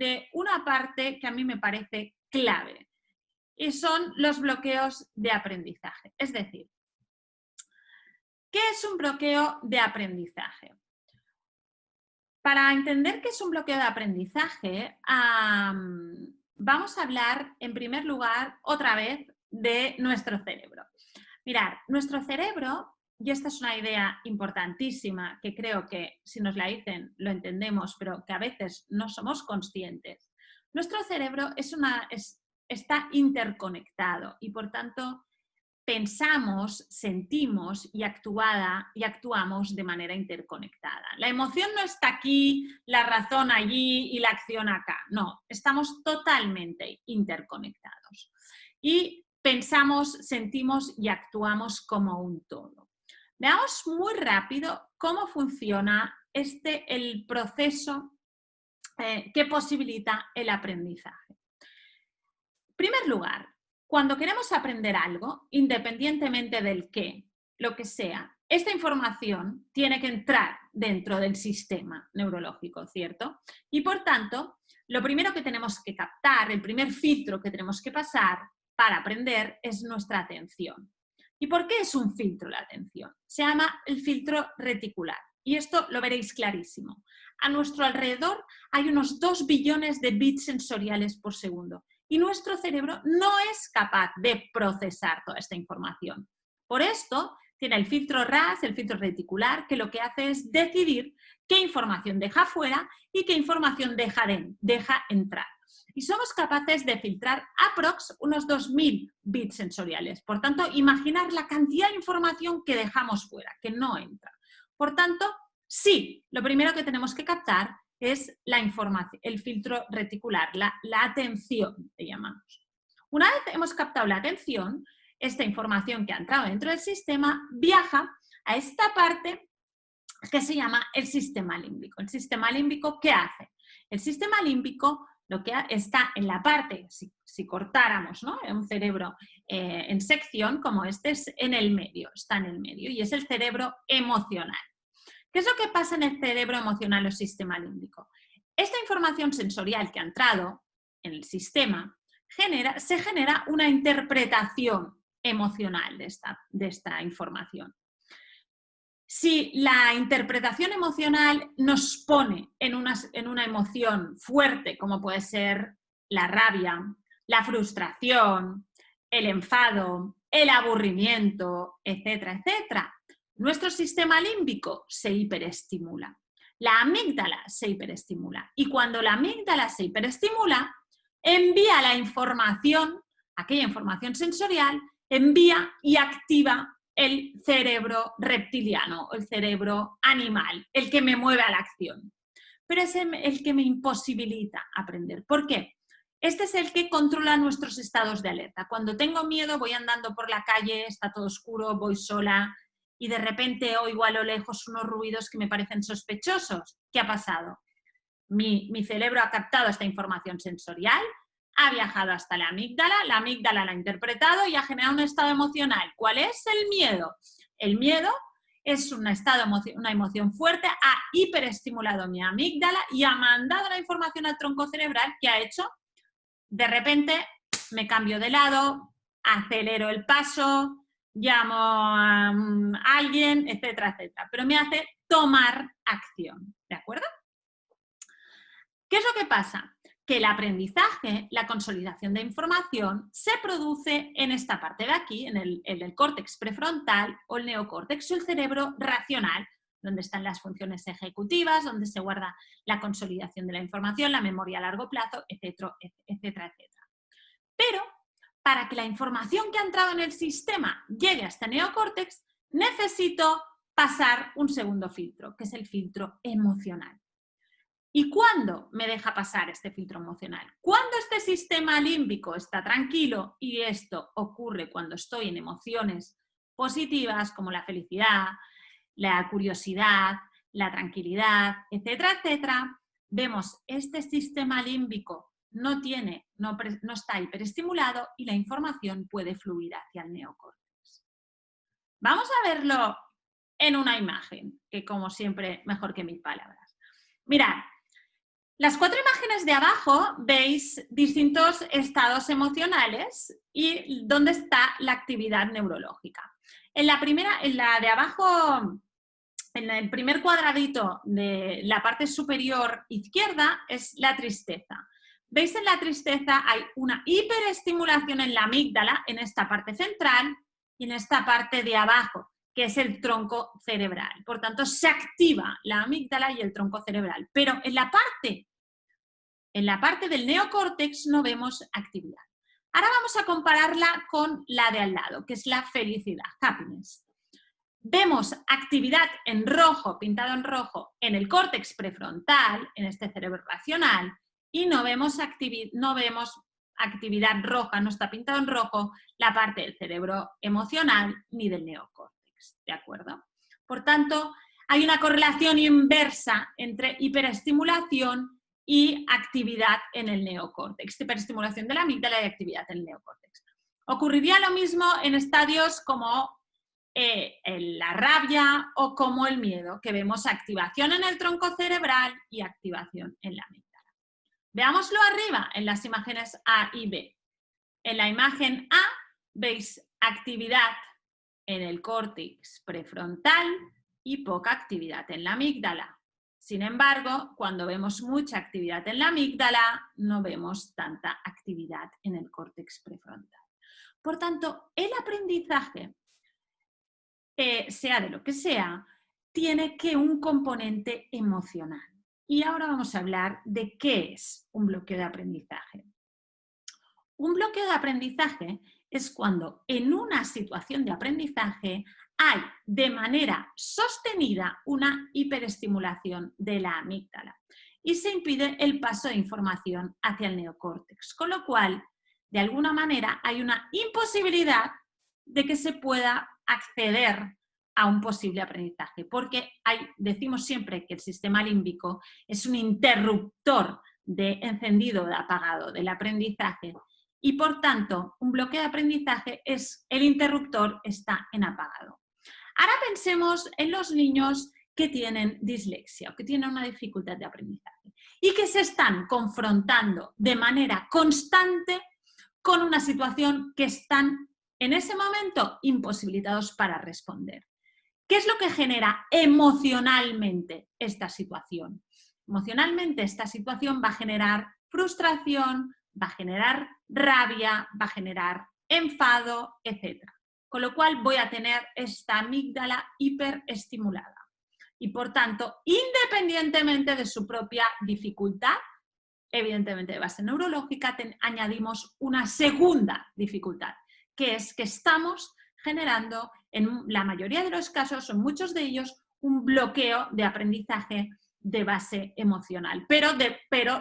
de una parte que a mí me parece clave, y son los bloqueos de aprendizaje. Es decir, ¿qué es un bloqueo de aprendizaje? Para entender qué es un bloqueo de aprendizaje, vamos a hablar en primer lugar otra vez de nuestro cerebro. Mirad, nuestro cerebro, y esta es una idea importantísima que creo que si nos la dicen lo entendemos, pero que a veces no somos conscientes. Nuestro cerebro está interconectado y por tanto pensamos, sentimos y actuamos de manera interconectada. La emoción no está aquí, la razón allí y la acción acá. No, estamos totalmente interconectados. Y pensamos, sentimos y actuamos como un todo. Veamos muy rápido cómo funciona el proceso que posibilita el aprendizaje. En primer lugar, cuando queremos aprender algo, independientemente del qué, lo que sea, esta información tiene que entrar dentro del sistema neurológico, ¿cierto? Y por tanto, lo primero que tenemos que captar, el primer filtro que tenemos que pasar para aprender es nuestra atención. ¿Y por qué es un filtro la atención? Se llama el filtro reticular. Y esto lo veréis clarísimo. A nuestro alrededor hay unos 2 billones de bits sensoriales por segundo. Y nuestro cerebro no es capaz de procesar toda esta información. Por esto, tiene el filtro RAS, el filtro reticular, que lo que hace es decidir qué información deja fuera y qué información deja entrar. Y somos capaces de filtrar aprox unos 2000 bits sensoriales. Por tanto, imaginar la cantidad de información que dejamos fuera, que no entra. Por tanto, sí, lo primero que tenemos que captar es la información, el filtro reticular, la atención, le llamamos. Una vez hemos captado la atención, esta información que ha entrado dentro del sistema viaja a esta parte que se llama el sistema límbico. ¿El sistema límbico qué hace? El sistema límbico lo que está en la parte, si cortáramos, ¿no?, un cerebro en sección como este, es en el medio, está en el medio y es el cerebro emocional. ¿Qué es lo que pasa en el cerebro emocional o sistema límbico? Esta información sensorial que ha entrado en el sistema se genera una interpretación emocional de esta información. Si la interpretación emocional nos pone en una emoción fuerte, como puede ser la rabia, la frustración, el enfado, el aburrimiento, etcétera, etcétera, nuestro sistema límbico se hiperestimula. La amígdala se hiperestimula. Y cuando la amígdala se hiperestimula, envía la información, aquella información sensorial, envía y activa el cerebro reptiliano, el cerebro animal, el que me mueve a la acción. Pero es el que me imposibilita aprender. ¿Por qué? Este es el que controla nuestros estados de alerta. Cuando tengo miedo, voy andando por la calle, está todo oscuro, voy sola y de repente oigo a lo lejos unos ruidos que me parecen sospechosos. ¿Qué ha pasado? Mi cerebro ha captado esta información sensorial, ha viajado hasta la amígdala la ha interpretado y ha generado un estado emocional. ¿Cuál es? El miedo. El miedo es una emoción fuerte, ha hiperestimulado mi amígdala y ha mandado la información al tronco cerebral que ha hecho, de repente me cambio de lado, acelero el paso, llamo a alguien, etcétera, etcétera. Pero me hace tomar acción, ¿de acuerdo? ¿Qué es lo que pasa? Que el aprendizaje, la consolidación de información, se produce en esta parte de aquí, en el córtex prefrontal o el neocórtex o el cerebro racional, donde están las funciones ejecutivas, donde se guarda la consolidación de la información, la memoria a largo plazo, etcétera, etcétera, etcétera. Pero para que la información que ha entrado en el sistema llegue a este neocórtex, necesito pasar un segundo filtro, que es el filtro emocional. ¿Y cuándo me deja pasar este filtro emocional? Cuando este sistema límbico está tranquilo, y esto ocurre cuando estoy en emociones positivas como la felicidad, la curiosidad, la tranquilidad, etcétera, etcétera, vemos este sistema límbico no está hiperestimulado y la información puede fluir hacia el neocórtex. Vamos a verlo en una imagen, que como siempre, mejor que 1000 palabras. Mirad. Las 4 imágenes de abajo veis distintos estados emocionales y dónde está la actividad neurológica. En la primera, en la de abajo, en el primer cuadradito de la parte superior izquierda es la tristeza. ¿Veis? En la tristeza hay una hiperestimulación en la amígdala, en esta parte central y en esta parte de abajo, que es el tronco cerebral. Por tanto, se activa la amígdala y el tronco cerebral. Pero en la parte del neocórtex no vemos actividad. Ahora vamos a compararla con la de al lado, que es la felicidad, happiness. Vemos actividad en rojo, pintado en rojo, en el córtex prefrontal, en este cerebro racional, y no vemos actividad roja, no está pintado en rojo la parte del cerebro emocional ni del neocórtex, ¿de acuerdo? Por tanto, hay una correlación inversa entre hiperestimulación y actividad en el neocórtex, hiperestimulación de la amígdala y actividad en el neocórtex. Ocurriría lo mismo en estadios como la rabia o como el miedo, que vemos activación en el tronco cerebral y activación en la amígdala. Veámoslo arriba en las imágenes A y B. En la imagen A veis actividad en el córtex prefrontal y poca actividad en la amígdala. Sin embargo, cuando vemos mucha actividad en la amígdala, no vemos tanta actividad en el córtex prefrontal. Por tanto, el aprendizaje, sea de lo que sea, tiene que un componente emocional. Y ahora vamos a hablar de qué es un bloqueo de aprendizaje. Un bloqueo de aprendizaje es cuando en una situación de aprendizaje hay de manera sostenida una hiperestimulación de la amígdala y se impide el paso de información hacia el neocórtex, con lo cual, de alguna manera, hay una imposibilidad de que se pueda acceder a un posible aprendizaje, porque decimos siempre que el sistema límbico es un interruptor de encendido o de apagado del aprendizaje y, por tanto, un bloqueo de aprendizaje es el interruptor está en apagado. Ahora pensemos en los niños que tienen dislexia o que tienen una dificultad de aprendizaje y que se están confrontando de manera constante con una situación que están en ese momento imposibilitados para responder. ¿Qué es lo que genera emocionalmente esta situación? Emocionalmente esta situación va a generar frustración, va a generar rabia, va a generar enfado, etc. Con lo cual voy a tener esta amígdala hiperestimulada. Y por tanto, independientemente de su propia dificultad, evidentemente de base neurológica, añadimos una segunda dificultad, que es que estamos generando, en la mayoría de los casos, o en muchos de ellos, un bloqueo de aprendizaje de base emocional, pero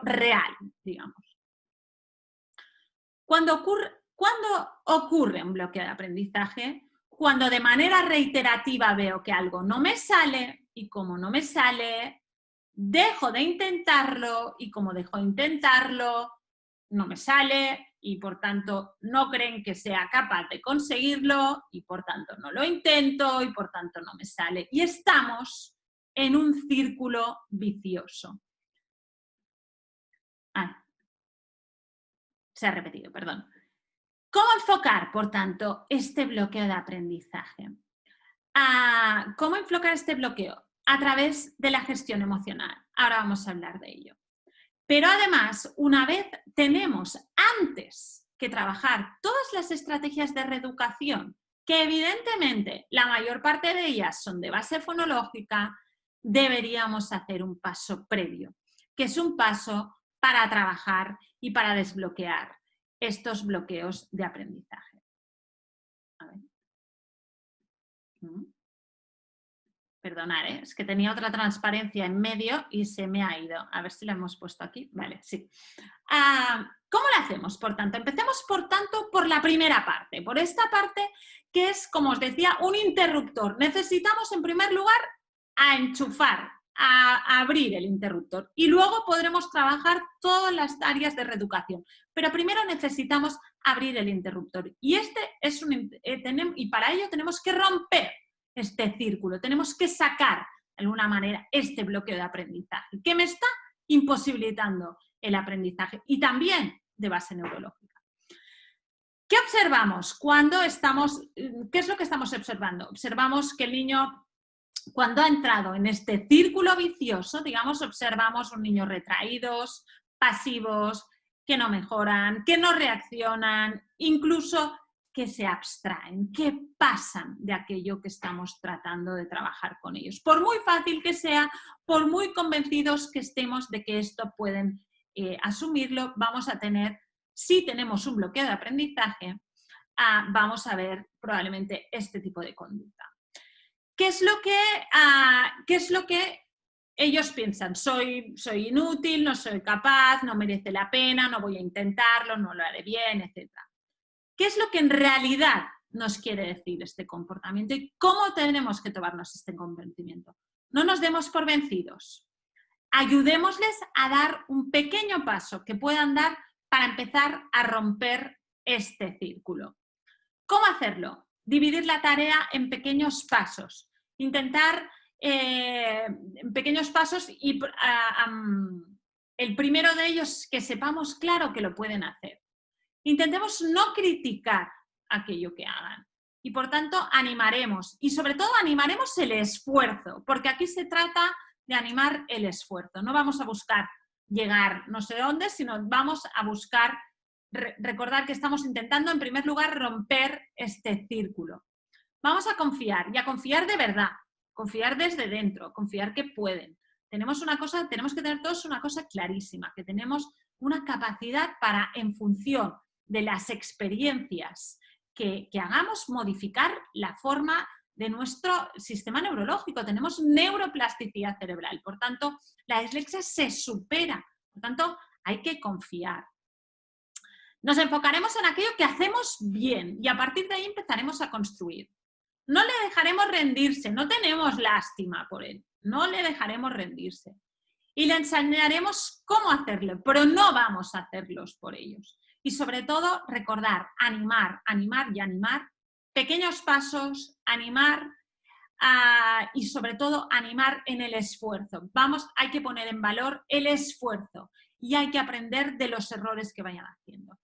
real, digamos. ¿Cuándo ocurre un bloqueo de aprendizaje? Cuando de manera reiterativa veo que algo no me sale y como no me sale, dejo de intentarlo y como dejo de intentarlo, no me sale y por tanto no creen que sea capaz de conseguirlo y por tanto no lo intento y por tanto no me sale. Y estamos en un círculo vicioso. Se ha repetido, perdón. ¿Cómo enfocar, por tanto, este bloqueo de aprendizaje? ¿Cómo enfocar este bloqueo? A través de la gestión emocional. Ahora vamos a hablar de ello. Pero además, una vez tenemos antes que trabajar todas las estrategias de reeducación, que evidentemente la mayor parte de ellas son de base fonológica, deberíamos hacer un paso previo, que es un paso para trabajar y para desbloquear estos bloqueos de aprendizaje. A ver. Perdonad, es que tenía otra transparencia en medio y se me ha ido. A ver si la hemos puesto aquí. Vale, sí. ¿Cómo lo hacemos? Por tanto, empecemos por tanto por la primera parte, por esta parte que es, como os decía, un interruptor. Necesitamos en primer lugar a enchufar, a abrir el interruptor y luego podremos trabajar todas las áreas de reeducación. Pero primero necesitamos abrir el interruptor y y para ello tenemos que romper este círculo, tenemos que sacar de alguna manera este bloqueo de aprendizaje que me está imposibilitando el aprendizaje y también de base neurológica. ¿Qué observamos cuando estamos, qué es lo que estamos observando? Observamos que el niño, cuando ha entrado en este círculo vicioso, digamos, observamos un niño retraídos, pasivos, que no mejoran, que no reaccionan, incluso que se abstraen, que pasan de aquello que estamos tratando de trabajar con ellos. Por muy fácil que sea, por muy convencidos que estemos de que esto pueden asumirlo, vamos a tener, si tenemos un bloqueo de aprendizaje, vamos a ver probablemente este tipo de conducta. ¿Qué es lo que ellos piensan? Soy inútil, no soy capaz, no merece la pena, no voy a intentarlo, no lo haré bien, etc. ¿Qué es lo que en realidad nos quiere decir este comportamiento y cómo tenemos que tomarnos este comportamiento? No nos demos por vencidos. Ayudémosles a dar un pequeño paso que puedan dar para empezar a romper este círculo. ¿Cómo hacerlo? Dividir la tarea en pequeños pasos. Intentar en pequeños pasos y el primero de ellos que sepamos claro que lo pueden hacer. Intentemos no criticar aquello que hagan y por tanto animaremos y sobre todo animaremos el esfuerzo, porque aquí se trata de animar el esfuerzo. No vamos a buscar llegar no sé dónde, sino vamos a buscar recordar que estamos intentando en primer lugar romper este círculo. Vamos a confiar y a confiar de verdad, confiar desde dentro, confiar que pueden. Tenemos que tener todos una cosa clarísima, que tenemos una capacidad para, en función de las experiencias que hagamos, modificar la forma de nuestro sistema neurológico. Tenemos neuroplasticidad cerebral, por tanto, la dislexia se supera, por tanto, hay que confiar. Nos enfocaremos en aquello que hacemos bien y a partir de ahí empezaremos a construir. No le dejaremos rendirse, no tenemos lástima por él, no le dejaremos rendirse. Y le enseñaremos cómo hacerlo, pero no vamos a hacerlos por ellos. Y sobre todo, recordar, animar, animar y animar, pequeños pasos, animar y sobre todo animar en el esfuerzo. Hay que poner en valor el esfuerzo y hay que aprender de los errores que vayan haciendo.